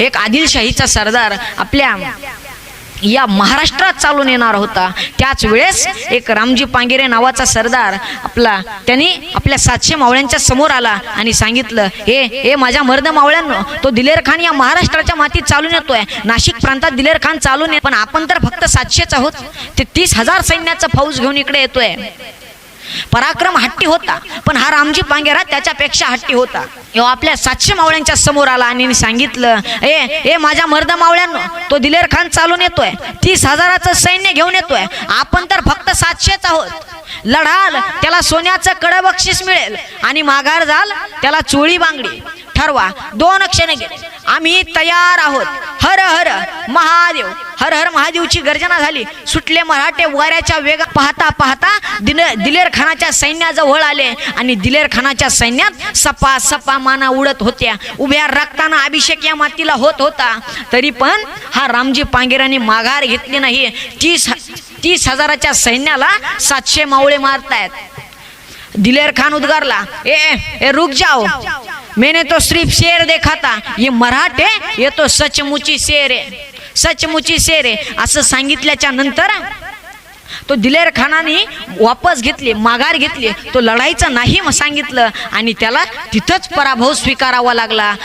एक आदिलशाहीचा सरदार आपल्या या महाराष्ट्रात चालून येणार होता। त्याच वेळेस एक रामजी पांगेरे नावाचा सरदार त्यांनी आपल्या 700 मावळ्यांच्या समोर आला आणि सांगितलं, हे माझ्या मर्द मावळ्यांनो, तो दिलेर खान या महाराष्ट्राच्या मातीत चालून येतोय, नाशिक प्रांतात दिलेर खान चालून पण आपण तर फक्त 700च आहोत, ते 30,000 सैन्याचा फौज घेऊन इकडे येतोय। पराक्रम हट्टी होता, पण हा रामजी पांगेरा त्याच्यापेक्षा हट्टी होता। आपल्या 700 मावळ्यांच्या समोर आला आणि सांगितलं, ए माझ्या मर्द मावळ्यांनो, तो दिलेर खान चालून येतोय, 30,000चं सैन्य घेऊन येतोय, आपण तर फक्त 700च आहोत। लढाल त्याला सोन्याचं कडं बक्षीस मिळेल आणि माघार जाल त्याला चोळी बांगडी। ठरवा, 2 क्षण गेले, आम्ही तयार आहोत। हर हर महादेव, हर हर महादेवची गर्जना झाली। सुटले मराठे वाऱ्याच्या वेगात। पाहता पाहता दिलेर खानाच्या सैन्याजवळ आले आणि दिलेर खानाच्या सैन्यात सपा सपा माना उडत होत्या। उभ्या रक्ताना अभिषेक या मातीला होत होता, तरी पण हा रामजी पांगेराने माघार घेतली नाही। 30,000च्या सैन्याला 700 मावळे मारतायत। दिलेर खान उद्गारला, ए रुक जाओ, मैंने तो सिर्फ शेर देखा था, ये मराठे ये तो सचमुची शेर है, सचमुची शेर है। असं सांगितल्याच्या नंतर तो दिलेर खानाने वापस घेतली, माघार घेतली, तो लढायचं नाही सांगितलं आणि त्याला तिथंच पराभव स्वीकारावा लागला।